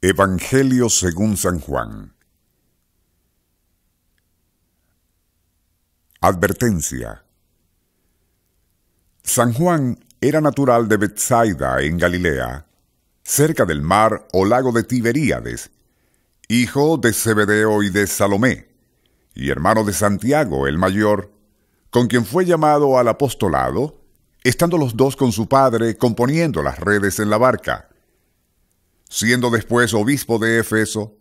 Evangelio según San Juan. Advertencia. San Juan era natural de Betsaida, en Galilea, cerca del mar o lago de Tiberíades, hijo de Zebedeo y de Salomé, y hermano de Santiago el mayor, con quien fue llamado al apostolado, estando los dos con su padre componiendo las redes en la barca. Siendo después obispo de Éfeso,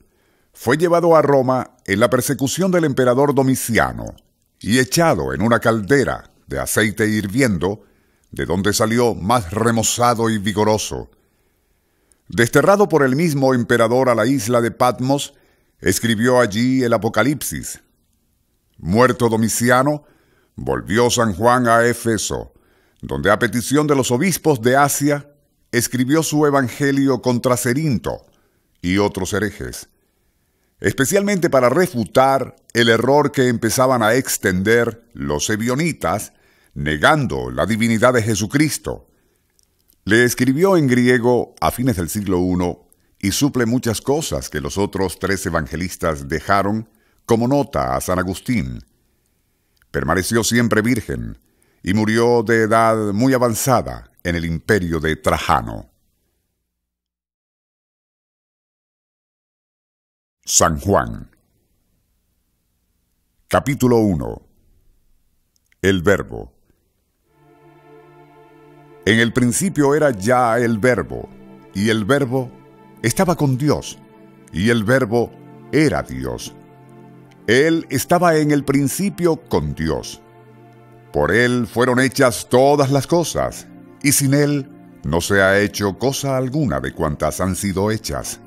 fue llevado a Roma en la persecución del emperador Domiciano y echado en una caldera de aceite hirviendo, de donde salió más remozado y vigoroso. Desterrado por el mismo emperador a la isla de Patmos, escribió allí el Apocalipsis. Muerto Domiciano, volvió San Juan a Éfeso, donde a petición de los obispos de Asia, escribió su evangelio contra Cerinto y otros herejes, especialmente para refutar el error que empezaban a extender los ebionitas, negando la divinidad de Jesucristo. Le escribió en griego a fines del siglo I y suple muchas cosas que los otros tres evangelistas dejaron como nota a San Agustín. Permaneció siempre virgen y murió de edad muy avanzada en el imperio de Trajano. San Juan. Capítulo 1. El Verbo. En el principio era ya el Verbo, y el Verbo estaba con Dios, y el Verbo era Dios. Él estaba en el principio con Dios. Por él fueron hechas todas las cosas, y sin él no se ha hecho cosa alguna de cuantas han sido hechas.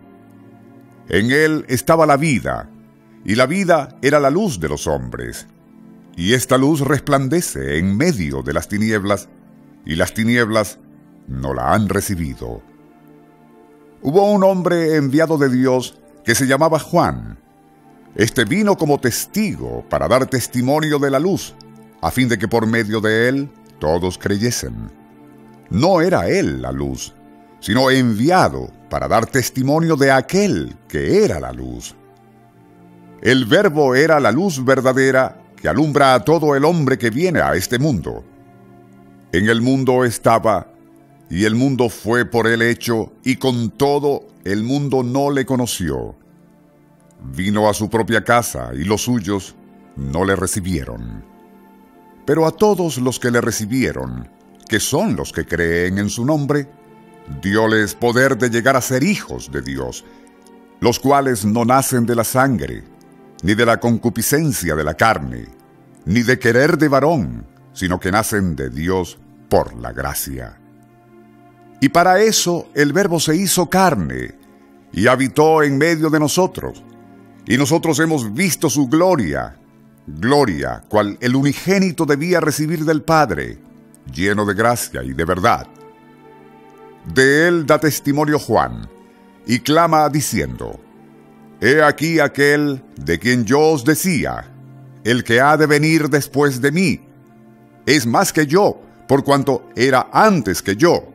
En él estaba la vida, y la vida era la luz de los hombres. Y esta luz resplandece en medio de las tinieblas, y las tinieblas no la han recibido. Hubo un hombre enviado de Dios que se llamaba Juan. Este vino como testigo para dar testimonio de la luz, a fin de que por medio de él todos creyesen. No era él la luz, sino enviado para dar testimonio de aquel que era la luz. El Verbo era la luz verdadera que alumbra a todo el hombre que viene a este mundo. En el mundo estaba, y el mundo fue por él hecho, y con todo el mundo no le conoció. Vino a su propia casa, y los suyos no le recibieron. Pero a todos los que le recibieron, que son los que creen en su nombre, dióles poder de llegar a ser hijos de Dios, los cuales no nacen de la sangre, ni de la concupiscencia de la carne, ni de querer de varón, sino que nacen de Dios por la gracia. Y para eso el Verbo se hizo carne, y habitó en medio de nosotros, y nosotros hemos visto su gloria, gloria cual el unigénito debía recibir del Padre, lleno de gracia y de verdad. De él da testimonio Juan, y clama diciendo: He aquí aquel de quien yo os decía, el que ha de venir después de mí, es más que yo, por cuanto era antes que yo.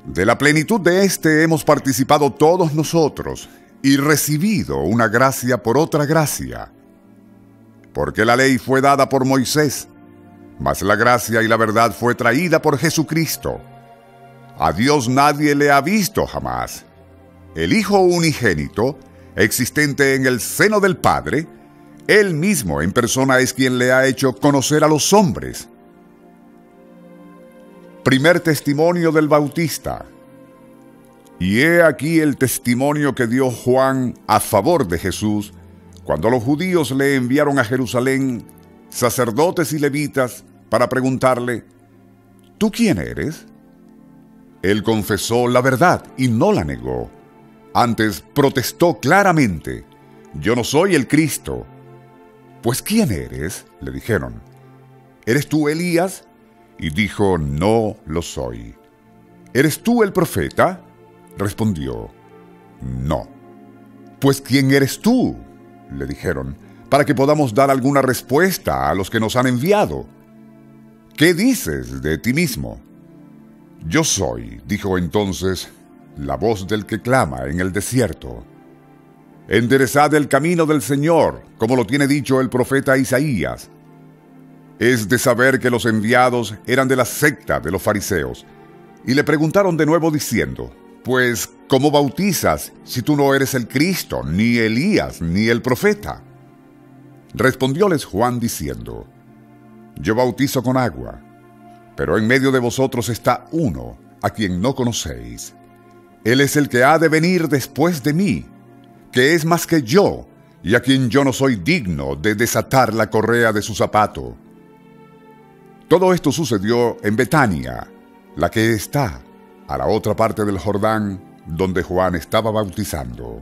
De la plenitud de éste hemos participado todos nosotros, y recibido una gracia por otra gracia. Porque la ley fue dada por Moisés, mas la gracia y la verdad fue traída por Jesucristo. A Dios nadie le ha visto jamás. El Hijo unigénito, existente en el seno del Padre, Él mismo en persona es quien le ha hecho conocer a los hombres. Primer testimonio del Bautista. Y he aquí el testimonio que dio Juan a favor de Jesús, cuando los judíos le enviaron a Jerusalén sacerdotes y levitas para preguntarle: ¿Tú quién eres? Él confesó la verdad y no la negó. Antes protestó claramente: Yo no soy el Cristo. Pues ¿quién eres?, le dijeron. ¿Eres tú Elías? Y dijo: No lo soy. ¿Eres tú el profeta? Respondió: No. Pues ¿quién eres tú?, le dijeron, para que podamos dar alguna respuesta a los que nos han enviado. ¿Qué dices de ti mismo? Yo soy, dijo entonces, la voz del que clama en el desierto. Enderezad el camino del Señor, como lo tiene dicho el profeta Isaías. Es de saber que los enviados eran de la secta de los fariseos, y le preguntaron de nuevo diciendo: Pues, ¿cómo bautizas si tú no eres el Cristo, ni Elías, ni el profeta? Respondióles Juan diciendo: Yo bautizo con agua, pero en medio de vosotros está uno a quien no conocéis. Él es el que ha de venir después de mí, que es más que yo, y a quien yo no soy digno de desatar la correa de su zapato. Todo esto sucedió en Betania, la que está a la otra parte del Jordán, donde Juan estaba bautizando.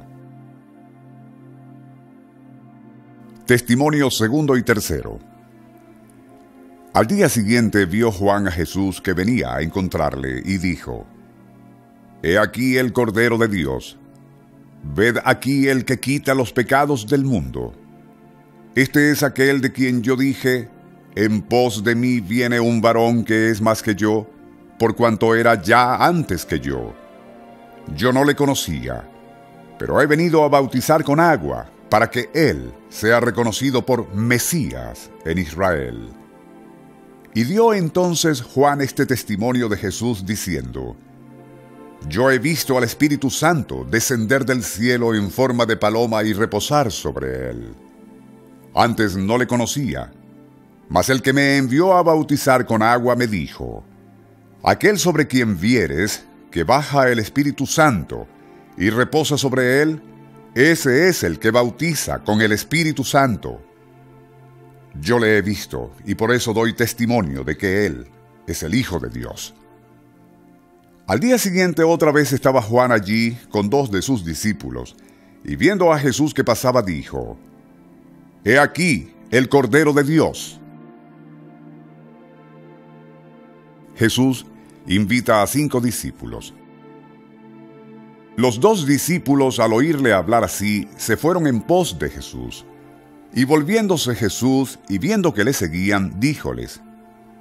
Testimonio segundo y tercero. Al día siguiente vio Juan a Jesús que venía a encontrarle y dijo: He aquí el Cordero de Dios. Ved aquí el que quita los pecados del mundo. Este es aquel de quien yo dije: En pos de mí viene un varón que es más que yo, por cuanto era ya antes que yo. Yo no le conocía, pero he venido a bautizar con agua, para que él sea reconocido por Mesías en Israel. Y dio entonces Juan este testimonio de Jesús, diciendo: Yo he visto al Espíritu Santo descender del cielo en forma de paloma y reposar sobre él. Antes no le conocía, mas el que me envió a bautizar con agua me dijo: Aquel sobre quien vieres que baja el Espíritu Santo y reposa sobre él, ese es el que bautiza con el Espíritu Santo. Yo le he visto, y por eso doy testimonio de que él es el Hijo de Dios. Al día siguiente otra vez estaba Juan allí con 2 de sus discípulos, y viendo a Jesús que pasaba dijo: He aquí el Cordero de Dios. Jesús invita a 5 discípulos. Los 2 discípulos, al oírle hablar así, se fueron en pos de Jesús. Y volviéndose Jesús y viendo que le seguían, díjoles: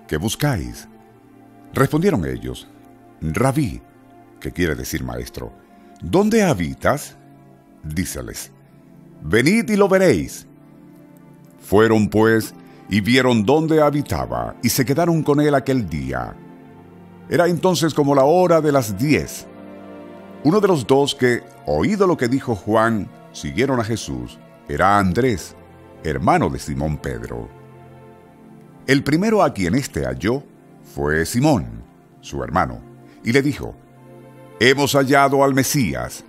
¿Qué buscáis? Respondieron ellos: Rabí, que quiere decir maestro, ¿dónde habitas? Díceles: Venid y lo veréis. Fueron pues y vieron dónde habitaba, y se quedaron con él aquel día. Era entonces como la hora de las 10. Uno de los 2 que, oído lo que dijo Juan, siguieron a Jesús, era Andrés, hermano de Simón Pedro. El primero a quien éste halló fue Simón, su hermano, y le dijo: Hemos hallado al Mesías,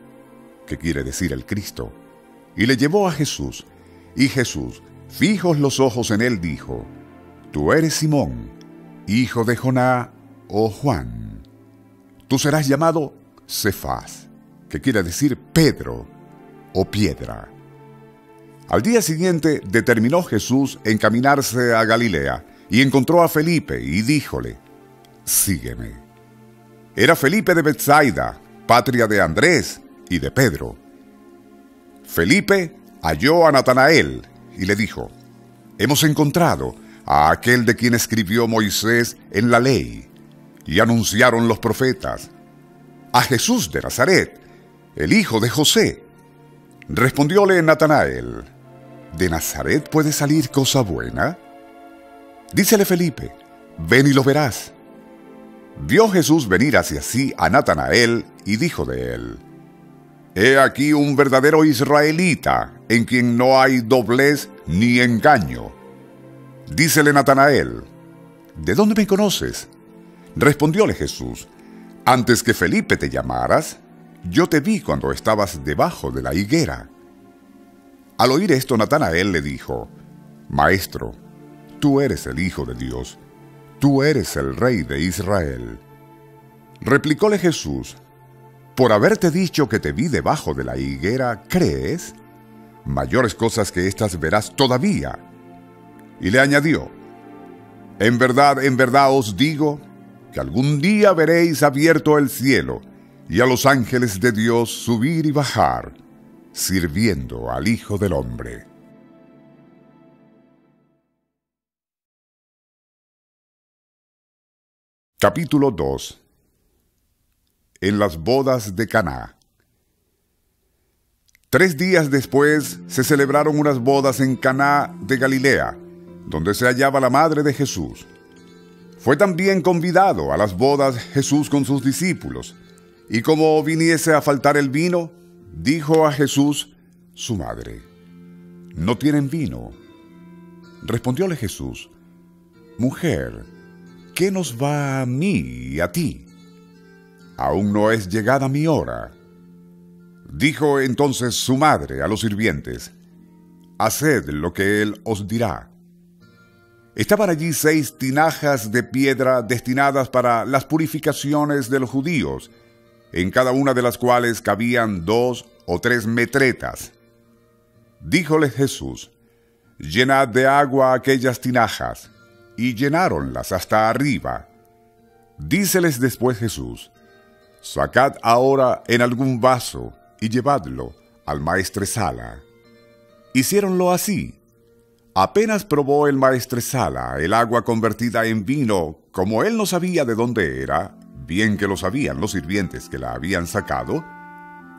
que quiere decir el Cristo. Y le llevó a Jesús, y Jesús, fijos los ojos en él, dijo: Tú eres Simón, hijo de Jonás, o Juan. Tú serás llamado Cefas, que quiere decir Pedro, o piedra. Al día siguiente determinó Jesús encaminarse a Galilea, y encontró a Felipe, y díjole: Sígueme. Era Felipe de Betsaida, patria de Andrés y de Pedro. Felipe halló a Natanael, y le dijo: Hemos encontrado a aquel de quien escribió Moisés en la ley, y anunciaron los profetas, a Jesús de Nazaret, el hijo de José. Respondióle Natanael: ¿De Nazaret puede salir cosa buena? Dícele Felipe: Ven y lo verás. Vio Jesús venir hacia sí a Natanael, y dijo de él: He aquí un verdadero israelita, en quien no hay doblez ni engaño. Dícele Natanael: ¿De dónde me conoces? Respondióle Jesús: Antes que Felipe te llamaras, yo te vi cuando estabas debajo de la higuera. Al oír esto, Natanael le dijo: Maestro, tú eres el Hijo de Dios, tú eres el Rey de Israel. Replicóle Jesús: Por haberte dicho que te vi debajo de la higuera, ¿crees? Mayores cosas que estas verás todavía. Y le añadió: en verdad os digo, que algún día veréis abierto el cielo, y a los ángeles de Dios subir y bajar, sirviendo al Hijo del Hombre. Capítulo 2. en las bodas de Caná. 3 días después se celebraron unas bodas en Caná de Galilea, donde se hallaba la madre de Jesús. Fue también convidado a las bodas Jesús con sus discípulos, y como viniese a faltar el vino, dijo a Jesús su madre: «¿No tienen vino?». Respondióle Jesús: «Mujer, ¿qué nos va a mí y a ti? Aún no es llegada mi hora». Dijo entonces su madre a los sirvientes: «Haced lo que él os dirá». Estaban allí 6 tinajas de piedra destinadas para las purificaciones de los judíos, en cada una de las cuales cabían 2 o 3 metretas. Díjoles Jesús: «Llenad de agua aquellas tinajas», y llenáronlas hasta arriba. Díceles después Jesús: «Sacad ahora en algún vaso y llevadlo al maestresala». Hiciéronlo así. Apenas probó el maestresala el agua convertida en vino, como él no sabía de dónde era, bien que lo sabían los sirvientes que la habían sacado,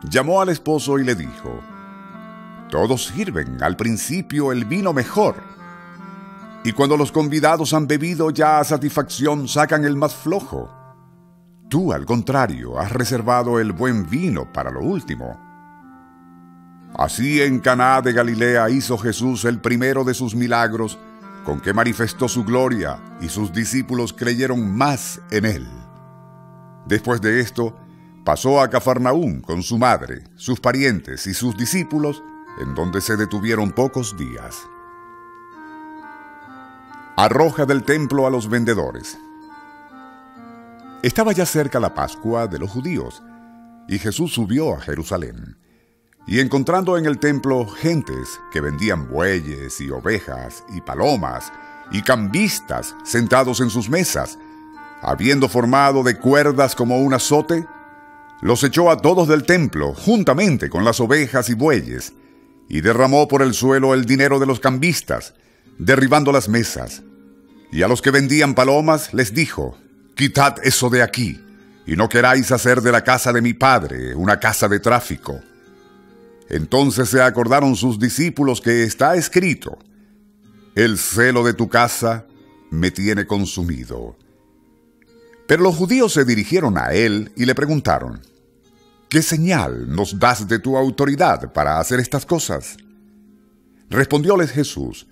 llamó al esposo y le dijo: «Todos sirven al principio el vino mejor, y cuando los convidados han bebido ya a satisfacción sacan el más flojo. Tú, al contrario, has reservado el buen vino para lo último». Así en Caná de Galilea hizo Jesús el primero de sus milagros, con que manifestó su gloria, y sus discípulos creyeron más en él. Después de esto, pasó a Cafarnaúm con su madre, sus parientes y sus discípulos, en donde se detuvieron pocos días. Arroja del templo a los vendedores. Estaba ya cerca la Pascua de los judíos, y Jesús subió a Jerusalén. Y encontrando en el templo gentes que vendían bueyes y ovejas y palomas y cambistas sentados en sus mesas, habiendo formado de cuerdas como un azote, los echó a todos del templo juntamente con las ovejas y bueyes, y derramó por el suelo el dinero de los cambistas, derribando las mesas. Y a los que vendían palomas les dijo: «Quitad eso de aquí, y no queráis hacer de la casa de mi Padre una casa de tráfico». Entonces se acordaron sus discípulos que está escrito: «El celo de tu casa me tiene consumido». Pero los judíos se dirigieron a él y le preguntaron: «¿Qué señal nos das de tu autoridad para hacer estas cosas?». Respondióles Jesús: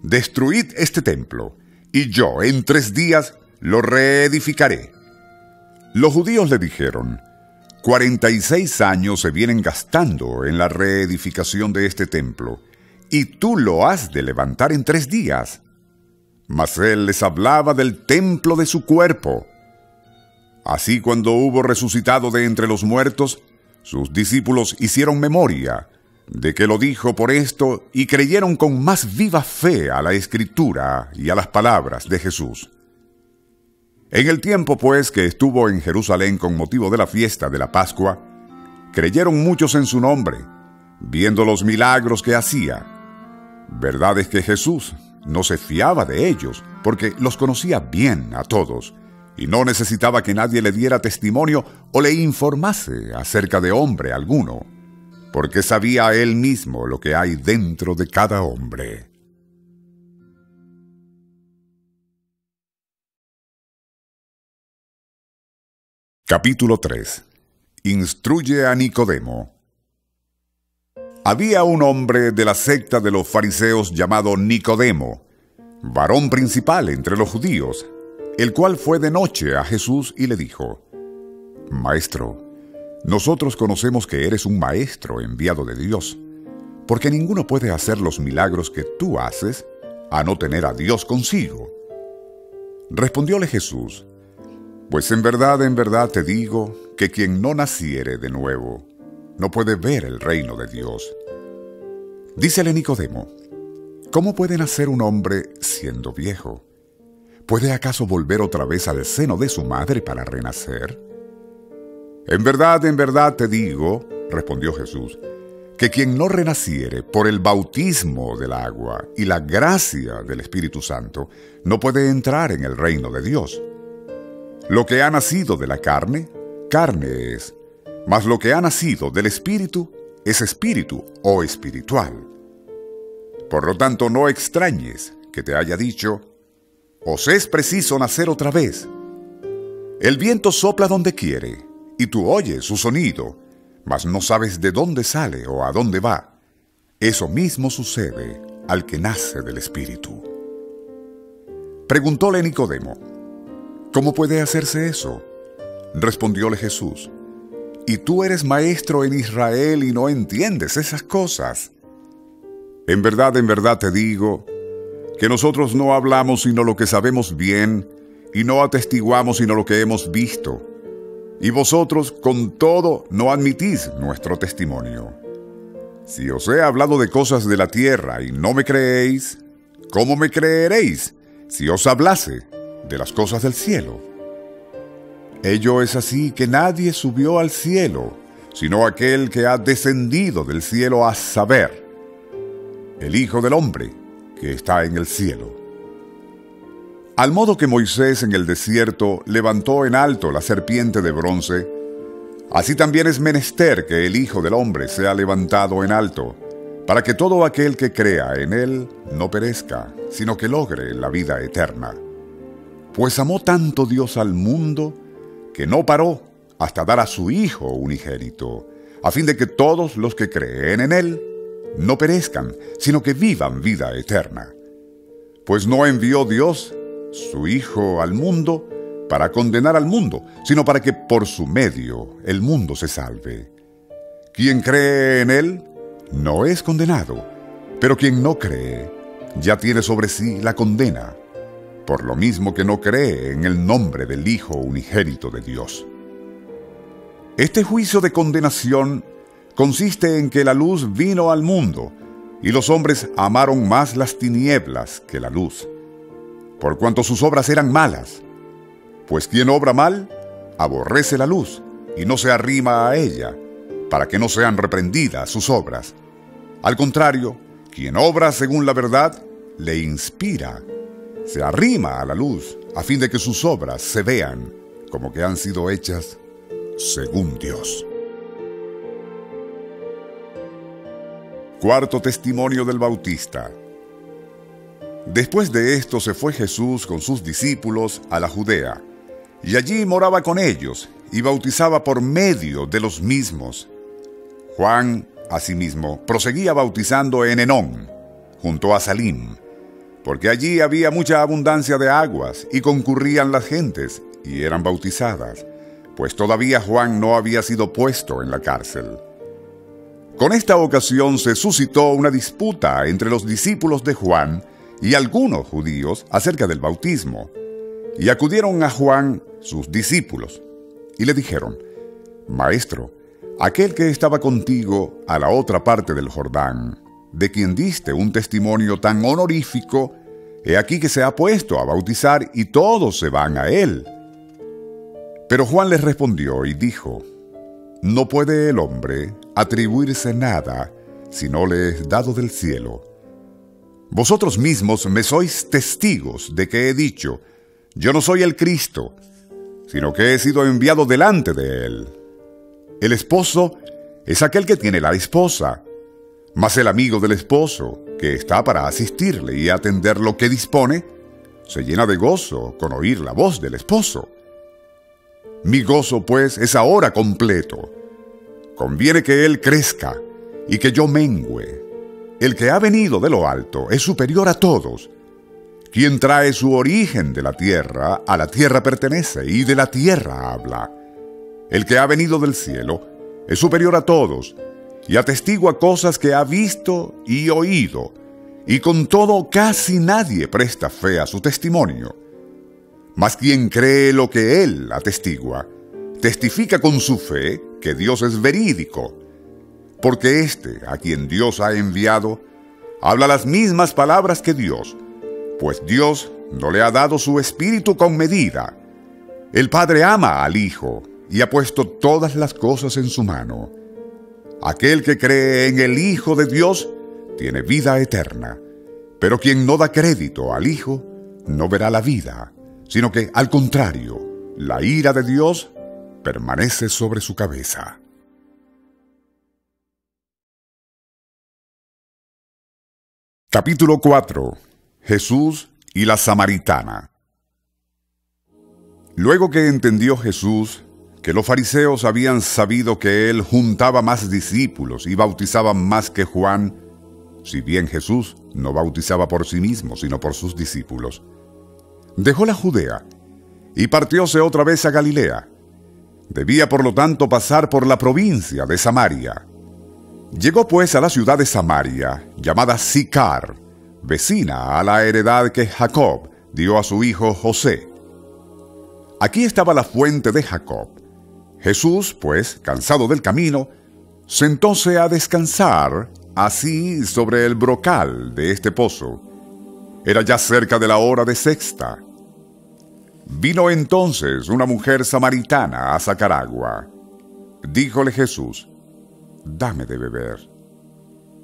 «Destruid este templo, y yo en 3 días lo reedificaré». Los judíos le dijeron: 46 años se vienen gastando en la reedificación de este templo, y tú lo has de levantar en 3 días. Mas él les hablaba del templo de su cuerpo. Así, cuando hubo resucitado de entre los muertos, sus discípulos hicieron memoria de que lo dijo por esto, y creyeron con más viva fe a la Escritura y a las palabras de Jesús. En el tiempo, pues, que estuvo en Jerusalén con motivo de la fiesta de la Pascua, creyeron muchos en su nombre, viendo los milagros que hacía. Verdad es que Jesús no se fiaba de ellos, porque los conocía bien a todos, y no necesitaba que nadie le diera testimonio o le informase acerca de hombre alguno, porque sabía él mismo lo que hay dentro de cada hombre. Capítulo 3. Instruye a Nicodemo. Había un hombre de la secta de los fariseos llamado Nicodemo, varón principal entre los judíos, el cual fue de noche a Jesús y le dijo: «Maestro, nosotros conocemos que eres un maestro enviado de Dios, porque ninguno puede hacer los milagros que tú haces a no tener a Dios consigo». Respondióle Jesús: «Pues en verdad te digo que quien no naciere de nuevo no puede ver el reino de Dios». Dícele Nicodemo: «¿Cómo puede nacer un hombre siendo viejo? ¿Puede acaso volver otra vez al seno de su madre para renacer?». En verdad te digo», respondió Jesús, «que quien no renaciere por el bautismo del agua y la gracia del Espíritu Santo no puede entrar en el reino de Dios. Lo que ha nacido de la carne carne es, mas lo que ha nacido del Espíritu es espíritu o espiritual. Por lo tanto, no extrañes que te haya dicho: os es preciso nacer otra vez. El viento sopla donde quiere, y tú oyes su sonido, mas no sabes de dónde sale o a dónde va. Eso mismo sucede al que nace del Espíritu. Preguntóle Nicodemo: ¿cómo puede hacerse eso? Respondióle Jesús: ¿y tú eres maestro en Israel y no entiendes esas cosas? En verdad te digo, que nosotros no hablamos sino lo que sabemos bien, y no atestiguamos sino lo que hemos visto. Y vosotros, con todo, no admitís nuestro testimonio. Si os he hablado de cosas de la tierra y no me creéis, ¿cómo me creeréis si os hablase de las cosas del cielo? Ello es así que nadie subió al cielo, sino aquel que ha descendido del cielo, a saber, el Hijo del Hombre que está en el cielo. Al modo que Moisés en el desierto levantó en alto la serpiente de bronce, así también es menester que el Hijo del Hombre sea levantado en alto, para que todo aquel que crea en él no perezca, sino que logre la vida eterna. Pues amó tanto Dios al mundo, que no paró hasta dar a su Hijo unigénito, a fin de que todos los que creen en él no perezcan, sino que vivan vida eterna. Pues no envió Dios su Hijo al mundo para condenar al mundo, sino para que por su medio el mundo se salve. Quien cree en él no es condenado, pero quien no cree ya tiene sobre sí la condena, por lo mismo que no cree en el nombre del Hijo unigénito de Dios. Este juicio de condenación consiste en que la luz vino al mundo, y los hombres amaron más las tinieblas que la luz, por cuanto sus obras eran malas. Pues quien obra mal, aborrece la luz, y no se arrima a ella, para que no sean reprendidas sus obras. Al contrario, quien obra según la verdad, le inspira, se arrima a la luz, a fin de que sus obras se vean como que han sido hechas según Dios. Cuarto testimonio del Bautista. Después de esto se fue Jesús con sus discípulos a la Judea, y allí moraba con ellos, y bautizaba por medio de los mismos. Juan, asimismo, proseguía bautizando en Enón, junto a Salim, porque allí había mucha abundancia de aguas, y concurrían las gentes, y eran bautizadas, pues todavía Juan no había sido puesto en la cárcel. Con esta ocasión se suscitó una disputa entre los discípulos de Juan y algunos judíos acerca del bautismo, y acudieron a Juan sus discípulos, y le dijeron: Maestro, aquel que estaba contigo a la otra parte del Jordán, de quien diste un testimonio tan honorífico, he aquí que se ha puesto a bautizar y todos se van a él. Pero Juan les respondió y dijo: No puede el hombre atribuirse nada si no le es dado del cielo. Vosotros mismos me sois testigos de que he dicho: yo no soy el Cristo, sino que he sido enviado delante de él. El esposo es aquel que tiene la esposa, mas el amigo del esposo, que está para asistirle y atender lo que dispone, se llena de gozo con oír la voz del esposo. Mi gozo, pues, es ahora completo. Conviene que él crezca y que yo mengüe. El que ha venido de lo alto es superior a todos. Quien trae su origen de la tierra, a la tierra pertenece y de la tierra habla. El que ha venido del cielo es superior a todos y atestigua cosas que ha visto y oído, y con todo casi nadie presta fe a su testimonio. Mas quien cree lo que él atestigua, testifica con su fe que Dios es verídico, porque éste, a quien Dios ha enviado, habla las mismas palabras que Dios, pues Dios no le ha dado su espíritu con medida. El Padre ama al Hijo y ha puesto todas las cosas en su mano. Aquel que cree en el Hijo de Dios tiene vida eterna, pero quien no da crédito al Hijo no verá la vida, sino que, al contrario, la ira de Dios permanece sobre su cabeza. Capítulo 4. Jesús y la Samaritana. Luego que entendió Jesús que los fariseos habían sabido que él juntaba más discípulos y bautizaba más que Juan, si bien Jesús no bautizaba por sí mismo, sino por sus discípulos, dejó la Judea y partióse otra vez a Galilea. Debía por lo tanto pasar por la provincia de Samaria. Llegó pues a la ciudad de Samaria, llamada Sicar, vecina a la heredad que Jacob dio a su hijo José. Aquí estaba la fuente de Jacob. Jesús, pues, cansado del camino, sentóse a descansar así sobre el brocal de este pozo. Era ya cerca de la hora de sexta. Vino entonces una mujer samaritana a sacar agua. Díjole Jesús: «Dame de beber».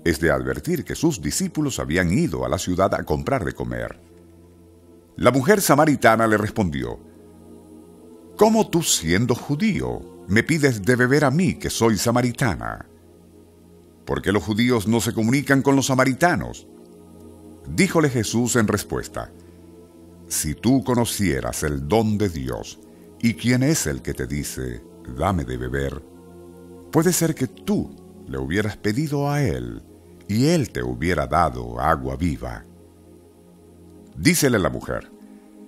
Es de advertir que sus discípulos habían ido a la ciudad a comprar de comer. La mujer samaritana le respondió: «¿Cómo tú, siendo judío, me pides de beber a mí, que soy samaritana? Porque los judíos no se comunican con los samaritanos». Díjole Jesús en respuesta: «Si tú conocieras el don de Dios y quién es el que te dice, dame de beber, puede ser que tú le hubieras pedido a él y él te hubiera dado agua viva». Dícele la mujer: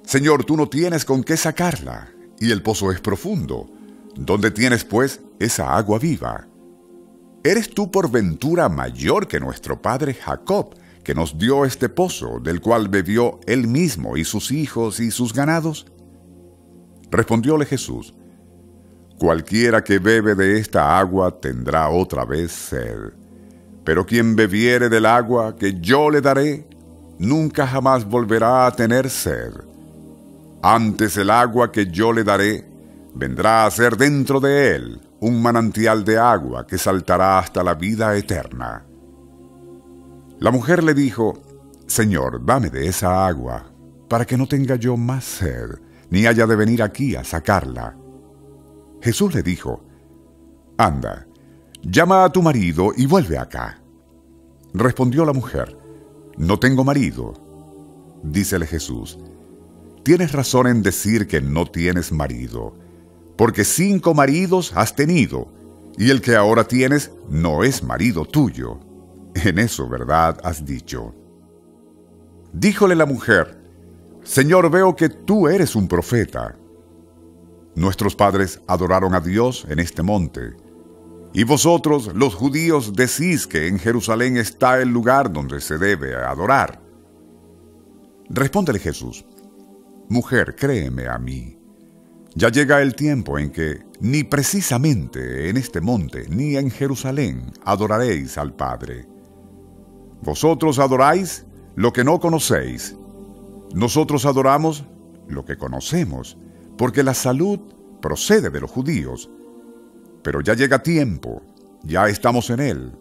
«Señor, tú no tienes con qué sacarla, y el pozo es profundo. ¿Dónde tienes, pues, esa agua viva? ¿Eres tú por ventura mayor que nuestro padre Jacob, que nos dio este pozo, del cual bebió él mismo y sus hijos y sus ganados?» Respondióle Jesús: «Cualquiera que bebe de esta agua tendrá otra vez sed. Pero quien bebiere del agua que yo le daré, nunca jamás volverá a tener sed. Antes el agua que yo le daré vendrá a ser dentro de él un manantial de agua que saltará hasta la vida eterna». La mujer le dijo: «Señor, dame de esa agua, para que no tenga yo más sed, ni haya de venir aquí a sacarla». Jesús le dijo: «Anda, llama a tu marido y vuelve acá». Respondió la mujer: «No tengo marido». Dícele Jesús: «Tienes razón en decir que no tienes marido, porque 5 maridos has tenido, y el que ahora tienes no es marido tuyo. En eso verdad has dicho». Díjole la mujer: «Señor, veo que tú eres un profeta. Nuestros padres adoraron a Dios en este monte, y vosotros, los judíos, decís que en Jerusalén está el lugar donde se debe adorar». Respóndele Jesús: «Mujer, créeme a mí, ya llega el tiempo en que ni precisamente en este monte ni en Jerusalén adoraréis al Padre. Vosotros adoráis lo que no conocéis. Nosotros adoramos lo que conocemos, porque la salud procede de los judíos. Pero ya llega tiempo, ya estamos en él,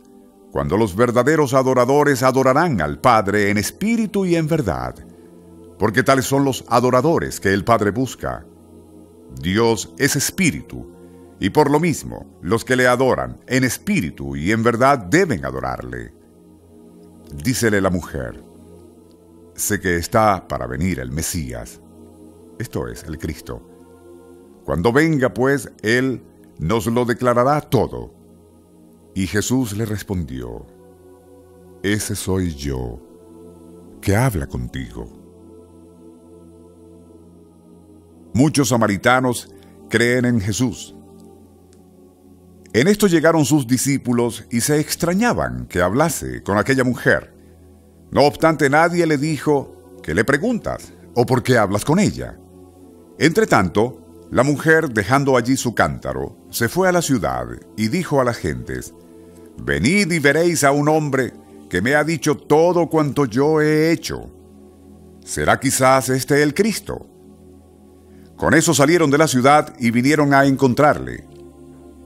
cuando los verdaderos adoradores adorarán al Padre en espíritu y en verdad, porque tales son los adoradores que el Padre busca. Dios es espíritu, y por lo mismo los que le adoran en espíritu y en verdad deben adorarle». Dícele la mujer: «Sé que está para venir el Mesías», esto es, el Cristo. «Cuando venga, pues, él nos lo declarará todo». Y Jesús le respondió: «Ese soy yo, que habla contigo». Muchos samaritanos creen en Jesús. En esto llegaron sus discípulos y se extrañaban que hablase con aquella mujer. No obstante, nadie le dijo: «¿Qué le preguntas? ¿O por qué hablas con ella?». Entretanto, la mujer, dejando allí su cántaro, se fue a la ciudad y dijo a las gentes: «Venid y veréis a un hombre que me ha dicho todo cuanto yo he hecho. ¿Será quizás este el Cristo?». Con eso salieron de la ciudad y vinieron a encontrarle.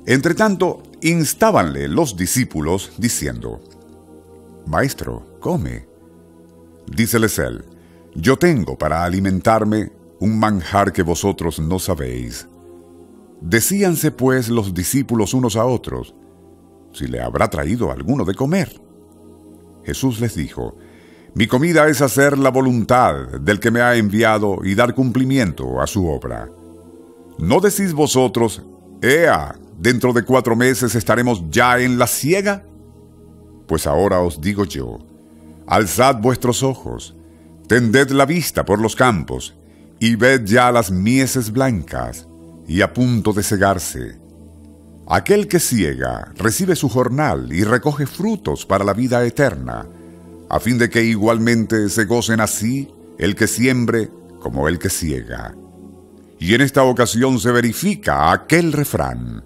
Entretanto, instábanle los discípulos, diciendo: «Maestro, come». Díceles él: «Yo tengo para alimentarme un manjar que vosotros no sabéis». Decíanse pues los discípulos unos a otros: ¿Si le habrá traído alguno de comer? Jesús les dijo: Mi comida es hacer la voluntad del que me ha enviado y dar cumplimiento a su obra. ¿No decís vosotros: Ea, dentro de 4 meses estaremos ya en la siega? Pues ahora os digo yo: alzad vuestros ojos, tended la vista por los campos, y ved ya las mieses blancas, y a punto de segarse. Aquel que siega recibe su jornal y recoge frutos para la vida eterna, a fin de que igualmente se gocen así el que siembre como el que siega. Y en esta ocasión se verifica aquel refrán: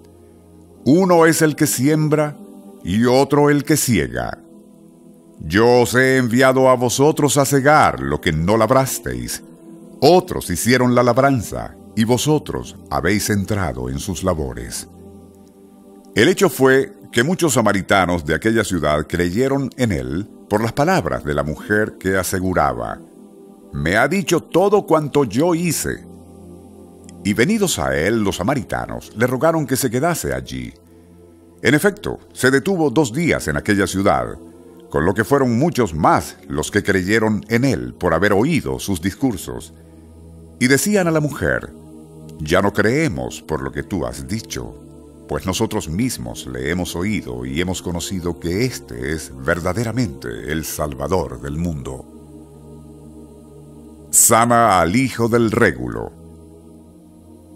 uno es el que siembra y otro el que siega. Yo os he enviado a vosotros a segar lo que no labrasteis. Otros hicieron la labranza, y vosotros habéis entrado en sus labores. El hecho fue que muchos samaritanos de aquella ciudad creyeron en él por las palabras de la mujer que aseguraba: me ha dicho todo cuanto yo hice. Y venidos a él los samaritanos, le rogaron que se quedase allí. En efecto, se detuvo 2 días en aquella ciudad, con lo que fueron muchos más los que creyeron en él por haber oído sus discursos. Y decían a la mujer: ya no creemos por lo que tú has dicho, pues nosotros mismos le hemos oído y hemos conocido que éste es verdaderamente el Salvador del mundo. Sana al hijo del régulo.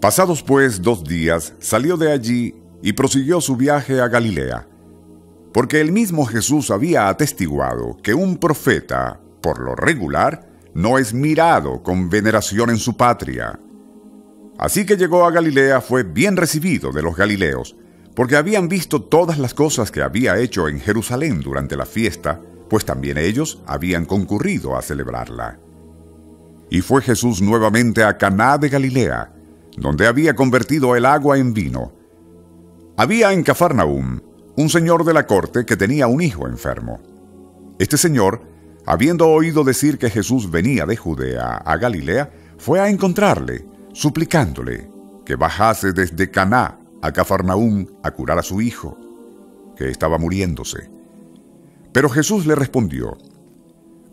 Pasados pues 2 días, salió de allí y prosiguió su viaje a Galilea, porque el mismo Jesús había atestiguado que un profeta, por lo regular, no es mirado con veneración en su patria. Así que llegó a Galilea, fue bien recibido de los galileos, porque habían visto todas las cosas que había hecho en Jerusalén durante la fiesta, pues también ellos habían concurrido a celebrarla. Y fue Jesús nuevamente a Caná de Galilea, donde había convertido el agua en vino. Había en Cafarnaúm un señor de la corte que tenía un hijo enfermo. Este señor, habiendo oído decir que Jesús venía de Judea a Galilea, fue a encontrarle, suplicándole que bajase desde Caná a Cafarnaúm a curar a su hijo, que estaba muriéndose. Pero Jesús le respondió: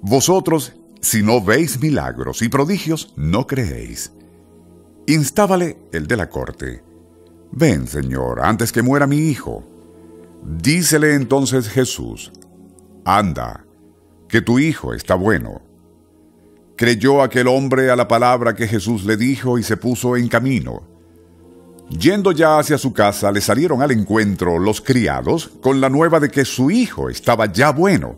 vosotros, si no veis milagros y prodigios, no creéis. Instábale el de la corte: ven, Señor, antes que muera mi hijo. Dícele entonces Jesús: anda, que tu hijo está bueno. Creyó aquel hombre a la palabra que Jesús le dijo y se puso en camino. Yendo ya hacia su casa, le salieron al encuentro los criados con la nueva de que su hijo estaba ya bueno.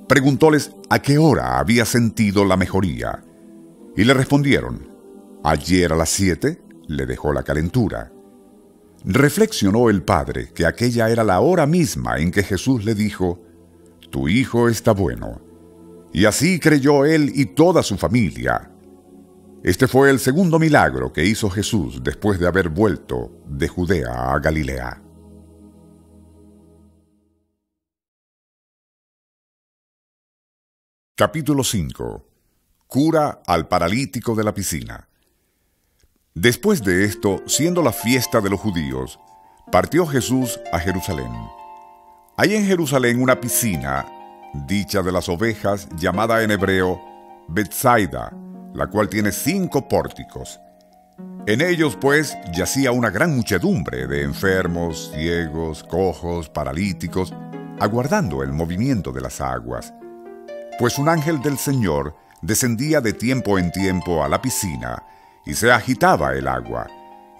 Preguntóles a qué hora había sentido la mejoría, y le respondieron: ayer a las 7 le dejó la calentura. Reflexionó el padre que aquella era la hora misma en que Jesús le dijo: tu hijo está bueno. Y así creyó él y toda su familia. Este fue el segundo milagro que hizo Jesús después de haber vuelto de Judea a Galilea. Capítulo 5. Cura al paralítico de la piscina. Después de esto, siendo la fiesta de los judíos, partió Jesús a Jerusalén. Hay en Jerusalén una piscina, dicha de las ovejas, llamada en hebreo Betsaida, la cual tiene 5 pórticos. En ellos, pues, yacía una gran muchedumbre de enfermos, ciegos, cojos, paralíticos, aguardando el movimiento de las aguas. Pues un ángel del Señor descendía de tiempo en tiempo a la piscina, y se agitaba el agua,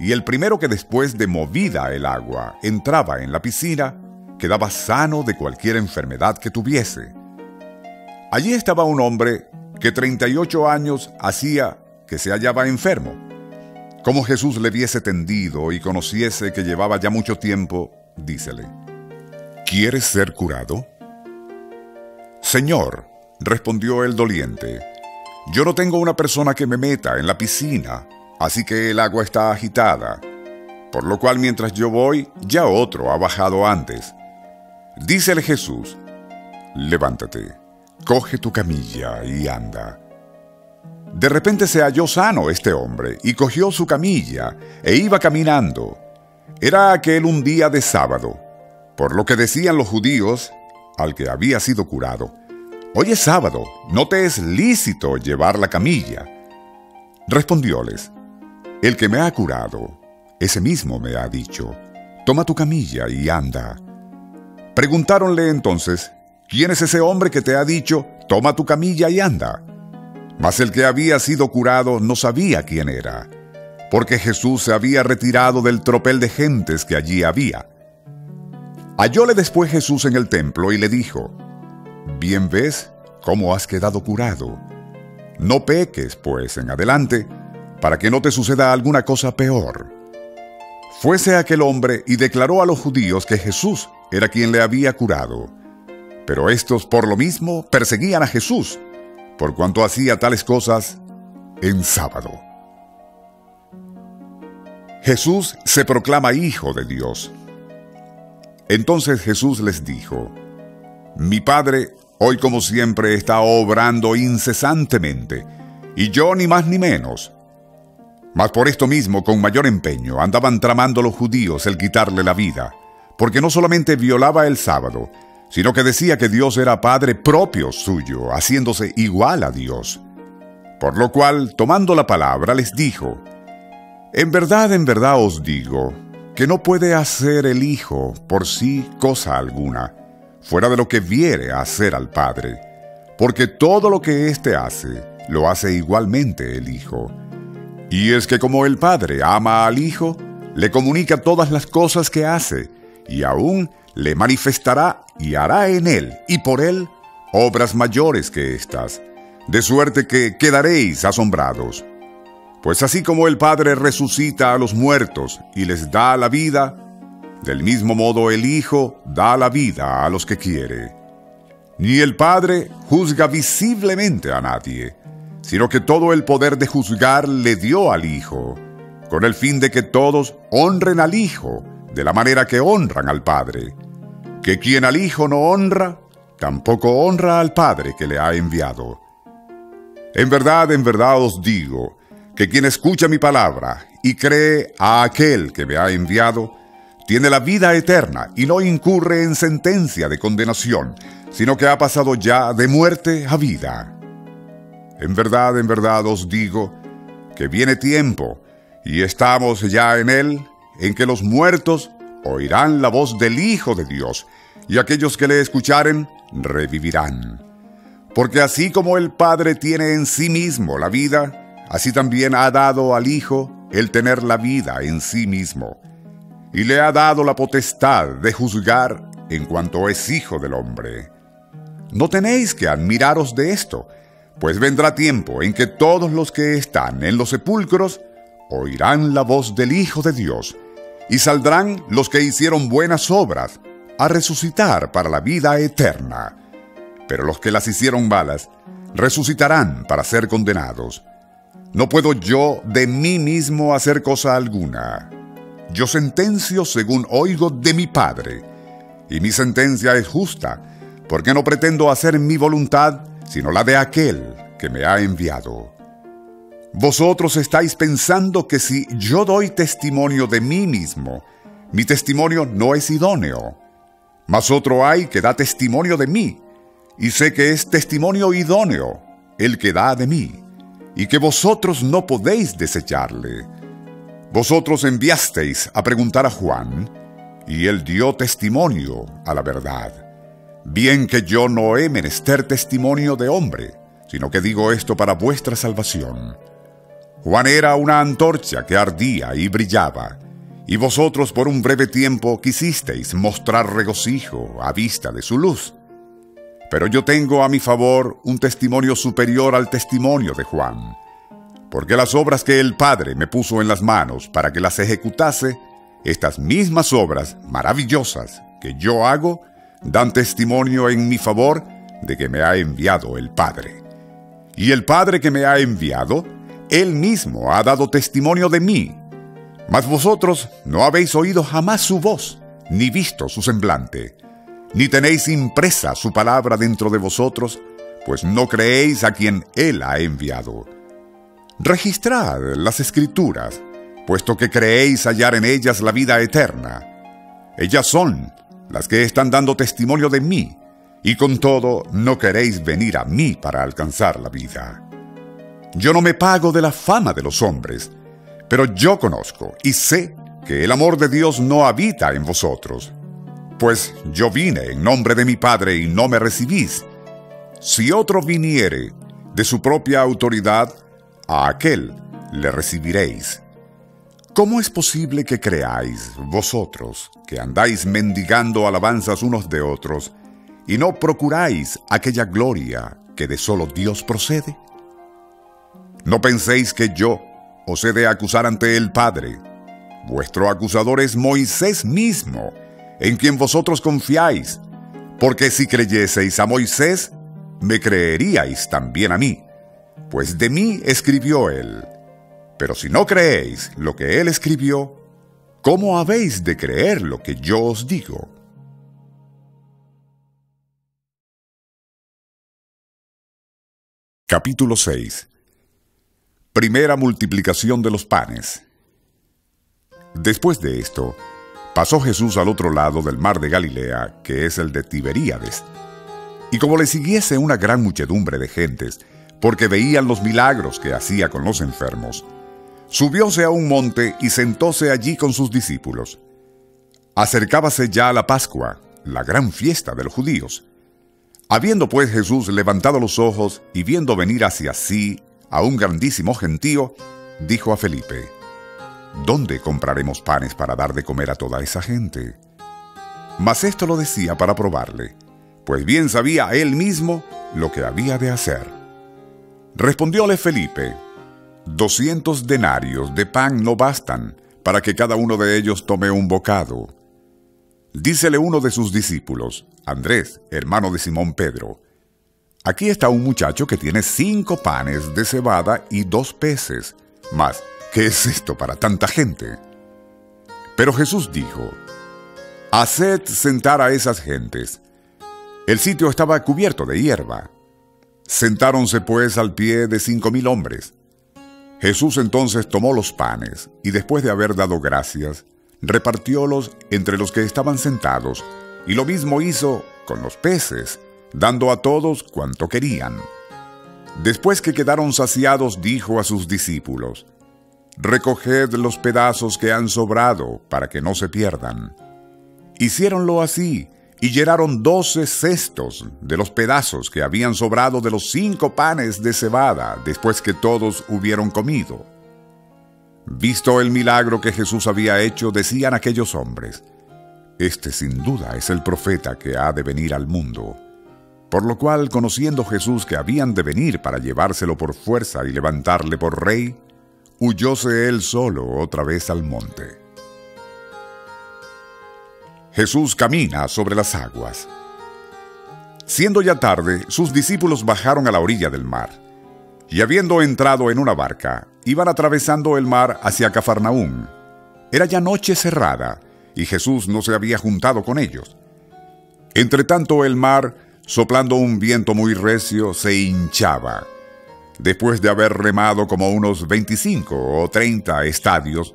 y el primero que después de movida el agua entraba en la piscina, quedaba sano de cualquier enfermedad que tuviese. Allí estaba un hombre que 38 años hacía que se hallaba enfermo. Como Jesús le viese tendido y conociese que llevaba ya mucho tiempo, dícele: ¿quieres ser curado? Señor, respondió el doliente, yo no tengo una persona que me meta en la piscina, así que el agua está agitada, por lo cual mientras yo voy, ya otro ha bajado antes. Dícele Jesús: levántate, coge tu camilla y anda. De repente se halló sano este hombre, y cogió su camilla, e iba caminando. Era aquel un día de sábado, por lo que decían los judíos al que había sido curado: «Hoy es sábado, no te es lícito llevar la camilla». Respondióles: «El que me ha curado, ese mismo me ha dicho: toma tu camilla y anda». Preguntáronle entonces: «¿Quién es ese hombre que te ha dicho: toma tu camilla y anda?». Mas el que había sido curado no sabía quién era, porque Jesús se había retirado del tropel de gentes que allí había. Hallóle después Jesús en el templo y le dijo: «Bien ves cómo has quedado curado. No peques, pues, en adelante, para que no te suceda alguna cosa peor». Fuese aquel hombre y declaró a los judíos que Jesús era quien le había curado. Pero éstos, por lo mismo, perseguían a Jesús, por cuanto hacía tales cosas en sábado. Jesús se proclama Hijo de Dios. Entonces Jesús les dijo: «Mi Padre, hoy como siempre, está obrando incesantemente, y yo ni más ni menos». Mas por esto mismo, con mayor empeño, andaban tramando los judíos el quitarle la vida, porque no solamente violaba el sábado, sino que decía que Dios era Padre propio suyo, haciéndose igual a Dios. Por lo cual, tomando la palabra, les dijo: en verdad os digo, que no puede hacer el Hijo por sí cosa alguna, fuera de lo que viere hacer al Padre, porque todo lo que éste hace, lo hace igualmente el Hijo. Y es que como el Padre ama al Hijo, le comunica todas las cosas que hace, y aún le manifestará y hará en él y por él obras mayores que estas, de suerte que quedaréis asombrados. Pues así como el Padre resucita a los muertos y les da la vida, del mismo modo el Hijo da la vida a los que quiere. Ni el Padre juzga visiblemente a nadie, sino que todo el poder de juzgar le dio al Hijo, con el fin de que todos honren al Hijo de la manera que honran al Padre. Que quien al Hijo no honra, tampoco honra al Padre que le ha enviado. En verdad os digo, que quien escucha mi palabra y cree a aquel que me ha enviado, tiene la vida eterna y no incurre en sentencia de condenación, sino que ha pasado ya de muerte a vida. En verdad os digo, que viene tiempo, y estamos ya en él, en que los muertos oirán la voz del Hijo de Dios, y aquellos que le escucharen revivirán. Porque así como el Padre tiene en sí mismo la vida, así también ha dado al Hijo el tener la vida en sí mismo, y le ha dado la potestad de juzgar en cuanto es Hijo del hombre. No tenéis que admiraros de esto, pues vendrá tiempo en que todos los que están en los sepulcros oirán la voz del Hijo de Dios, y saldrán los que hicieron buenas obras a resucitar para la vida eterna. Pero los que las hicieron malas resucitarán para ser condenados. No puedo yo de mí mismo hacer cosa alguna. Yo sentencio según oigo de mi Padre, y mi sentencia es justa, porque no pretendo hacer mi voluntad, sino la de aquel que me ha enviado. Vosotros estáis pensando que si yo doy testimonio de mí mismo, mi testimonio no es idóneo. Mas otro hay que da testimonio de mí, y sé que es testimonio idóneo el que da de mí, y que vosotros no podéis desecharle. Vosotros enviasteis a preguntar a Juan, y él dio testimonio a la verdad. Bien que yo no he menester testimonio de hombre, sino que digo esto para vuestra salvación. Juan era una antorcha que ardía y brillaba, y vosotros por un breve tiempo quisisteis mostrar regocijo a vista de su luz. Pero yo tengo a mi favor un testimonio superior al testimonio de Juan, porque las obras que el Padre me puso en las manos para que las ejecutase, estas mismas obras maravillosas que yo hago, dan testimonio en mi favor de que me ha enviado el Padre. Y el Padre que me ha enviado, él mismo ha dado testimonio de mí. Mas vosotros no habéis oído jamás su voz, ni visto su semblante, ni tenéis impresa su palabra dentro de vosotros, pues no creéis a quien él ha enviado. Registrad las Escrituras, puesto que creéis hallar en ellas la vida eterna. Ellas son las que están dando testimonio de mí, y con todo no queréis venir a mí para alcanzar la vida. Yo no me pago de la fama de los hombres, pero yo conozco y sé que el amor de Dios no habita en vosotros. Pues yo vine en nombre de mi Padre y no me recibís. Si otro viniere de su propia autoridad, a aquel le recibiréis. ¿Cómo es posible que creáis, vosotros, que andáis mendigando alabanzas unos de otros, y no procuráis aquella gloria que de solo Dios procede? No penséis que yo os he de acusar ante el Padre. Vuestro acusador es Moisés mismo, en quien vosotros confiáis, porque si creyeseis a Moisés, me creeríais también a mí, pues de mí escribió él. Pero si no creéis lo que él escribió, ¿cómo habéis de creer lo que yo os digo? Capítulo 6. Primera multiplicación de los panes. Después de esto, pasó Jesús al otro lado del mar de Galilea, que es el de Tiberíades. Y como le siguiese una gran muchedumbre de gentes, porque veían los milagros que hacía con los enfermos, subióse a un monte y sentóse allí con sus discípulos. Acercábase ya la Pascua, la gran fiesta de los judíos. Habiendo pues Jesús levantado los ojos y viendo venir hacia sí a un grandísimo gentío, dijo a Felipe: ¿Dónde compraremos panes para dar de comer a toda esa gente? Mas esto lo decía para probarle, pues bien sabía él mismo lo que había de hacer. Respondióle Felipe: 200 denarios de pan no bastan para que cada uno de ellos tome un bocado. Dícele uno de sus discípulos, Andrés, hermano de Simón Pedro: Aquí está un muchacho que tiene 5 panes de cebada y 2 peces. Mas, ¿qué es esto para tanta gente? Pero Jesús dijo: Haced sentar a esas gentes. El sitio estaba cubierto de hierba. Sentáronse pues al pie de 5,000 hombres. Jesús entonces tomó los panes, y después de haber dado gracias, repartiólos entre los que estaban sentados, y lo mismo hizo con los peces, dando a todos cuanto querían. Después que quedaron saciados, dijo a sus discípulos: Recoged los pedazos que han sobrado, para que no se pierdan. Hiciéronlo así, y llenaron 12 cestos de los pedazos que habían sobrado de los 5 panes de cebada, después que todos hubieron comido. Visto el milagro que Jesús había hecho, decían aquellos hombres: Este sin duda es el profeta que ha de venir al mundo. Por lo cual, conociendo Jesús que habían de venir para llevárselo por fuerza y levantarle por rey, huyóse él solo otra vez al monte. Jesús camina sobre las aguas. Siendo ya tarde, sus discípulos bajaron a la orilla del mar, y habiendo entrado en una barca, iban atravesando el mar hacia Cafarnaúm. Era ya noche cerrada, y Jesús no se había juntado con ellos. Entretanto el mar, soplando un viento muy recio, se hinchaba. Después de haber remado como unos 25 o 30 estadios,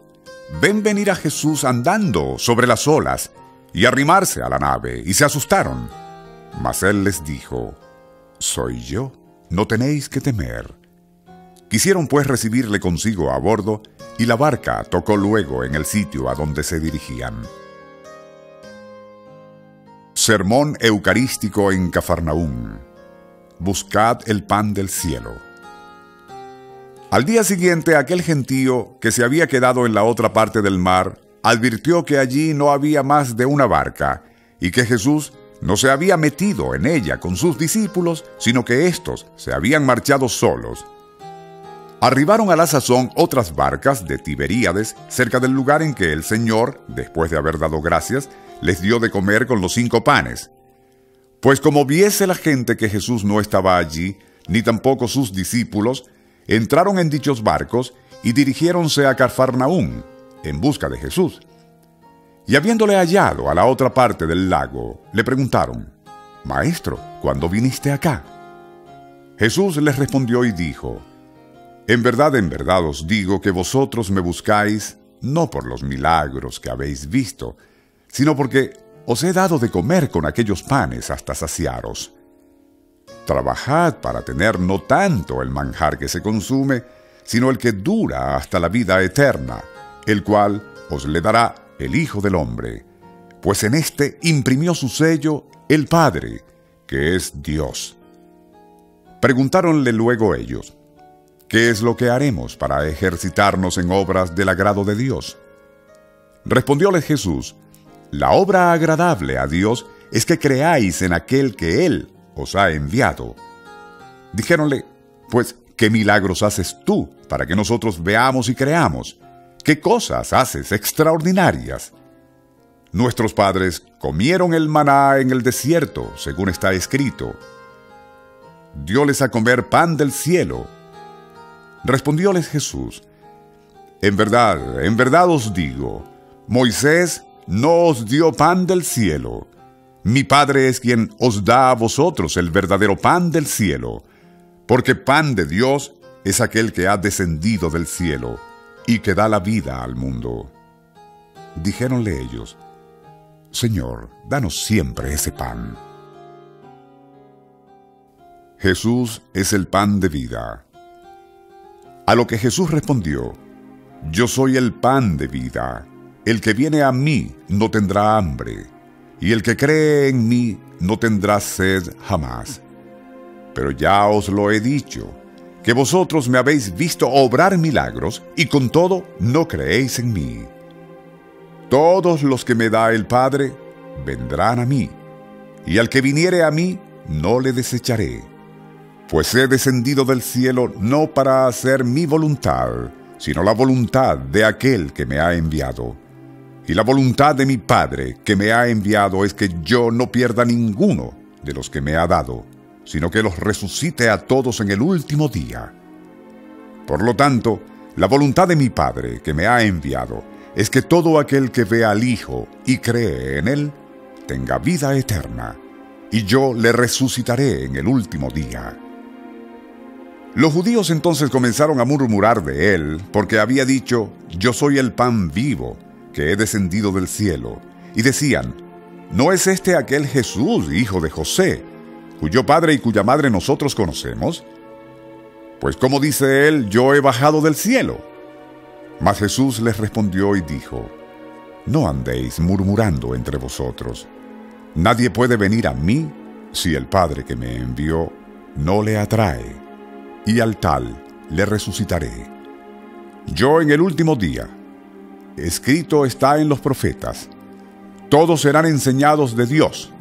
ven venir a Jesús andando sobre las olas y arrimarse a la nave, y se asustaron. Mas él les dijo: Soy yo, no tenéis que temer. Quisieron pues recibirle consigo a bordo, y la barca tocó luego en el sitio a donde se dirigían. Sermón eucarístico en Cafarnaúm. Buscad el pan del cielo. Al día siguiente, aquel gentío que se había quedado en la otra parte del mar advirtió que allí no había más de una barca, y que Jesús no se había metido en ella con sus discípulos, sino que éstos se habían marchado solos. Arribaron a la sazón otras barcas de Tiberíades, cerca del lugar en que el Señor, después de haber dado gracias, les dio de comer con los 5 panes. Pues como viese la gente que Jesús no estaba allí, ni tampoco sus discípulos, entraron en dichos barcos y dirigiéronse a Cafarnaúm, en busca de Jesús. Y habiéndole hallado a la otra parte del lago, le preguntaron: Maestro, ¿cuándo viniste acá? Jesús les respondió y dijo: en verdad os digo que vosotros me buscáis no por los milagros que habéis visto, sino porque os he dado de comer con aquellos panes hasta saciaros. Trabajad para tener no tanto el manjar que se consume, sino el que dura hasta la vida eterna, el cual os le dará el Hijo del Hombre, pues en éste imprimió su sello el Padre, que es Dios. Preguntáronle luego ellos: ¿qué es lo que haremos para ejercitarnos en obras del agrado de Dios? Respondióles Jesús: la obra agradable a Dios es que creáis en aquel que Él os ha enviado. Dijéronle: pues, ¿qué milagros haces tú para que nosotros veamos y creamos? ¿Qué cosas haces extraordinarias? Nuestros padres comieron el maná en el desierto, según está escrito. Dióles a comer pan del cielo. Respondióles Jesús: en verdad os digo, Moisés no os dio pan del cielo. Mi Padre es quien os da a vosotros el verdadero pan del cielo, porque pan de Dios es aquel que ha descendido del cielo y que da la vida al mundo. Dijéronle ellos: Señor, danos siempre ese pan. Jesús es el pan de vida. A lo que Jesús respondió: yo soy el pan de vida. El que viene a mí no tendrá hambre, y el que cree en mí no tendrá sed jamás. Pero ya os lo he dicho, que vosotros me habéis visto obrar milagros, y con todo no creéis en mí. Todos los que me da el Padre vendrán a mí, y al que viniere a mí no le desecharé. Pues he descendido del cielo no para hacer mi voluntad, sino la voluntad de aquel que me ha enviado. Y la voluntad de mi Padre que me ha enviado es que yo no pierda ninguno de los que me ha dado, sino que los resucite a todos en el último día. Por lo tanto, la voluntad de mi Padre que me ha enviado es que todo aquel que ve al Hijo y cree en Él tenga vida eterna, y yo le resucitaré en el último día. Los judíos entonces comenzaron a murmurar de él, porque había dicho: yo soy el pan vivo, que he descendido del cielo. Y decían: ¿no es este aquel Jesús, hijo de José, cuyo padre y cuya madre nosotros conocemos? Pues ¿cómo dice él: yo he bajado del cielo? Mas Jesús les respondió y dijo: no andéis murmurando entre vosotros. Nadie puede venir a mí si el Padre que me envió no le atrae, y al tal le resucitaré. Yo en el último día, escrito está en los profetas, todos serán enseñados de Dios.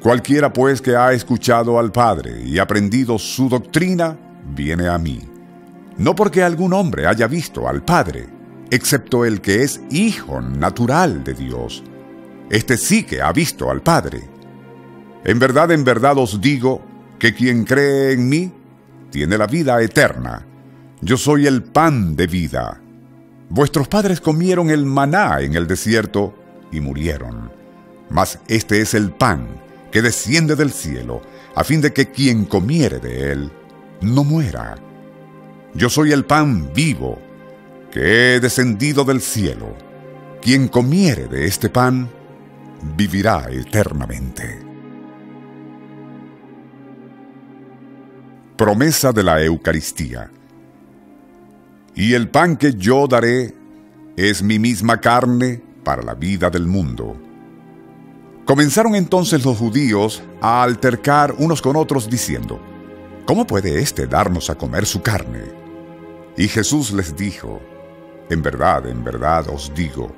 Cualquiera pues que ha escuchado al Padre y aprendido su doctrina, viene a mí. No porque algún hombre haya visto al Padre, excepto el que es hijo natural de Dios. Este sí que ha visto al Padre. En verdad os digo que quien cree en mí tiene la vida eterna. Yo soy el pan de vida. Vuestros padres comieron el maná en el desierto y murieron. Mas este es el pan que desciende del cielo, a fin de que quien comiere de él no muera. Yo soy el pan vivo, que he descendido del cielo. Quien comiere de este pan, vivirá eternamente. Promesa de la Eucaristía. Y el pan que yo daré es mi misma carne para la vida del mundo. Comenzaron entonces los judíos a altercar unos con otros diciendo: ¿cómo puede éste darnos a comer su carne? Y Jesús les dijo: en verdad os digo,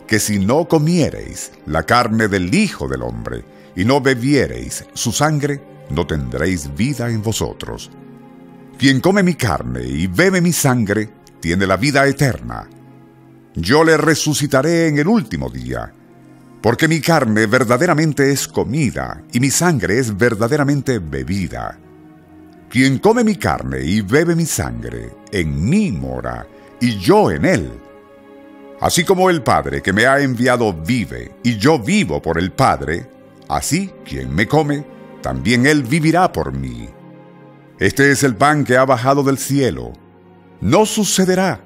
que si no comiereis la carne del Hijo del Hombre y no bebiereis su sangre, no tendréis vida en vosotros. Quien come mi carne y bebe mi sangre, tiene la vida eterna. Yo le resucitaré en el último día, porque mi carne verdaderamente es comida, y mi sangre es verdaderamente bebida. Quien come mi carne y bebe mi sangre, en mí mora, y yo en él. Así como el Padre que me ha enviado vive, y yo vivo por el Padre, así quien me come, también él vivirá por mí. Este es el pan que ha bajado del cielo, No sucederá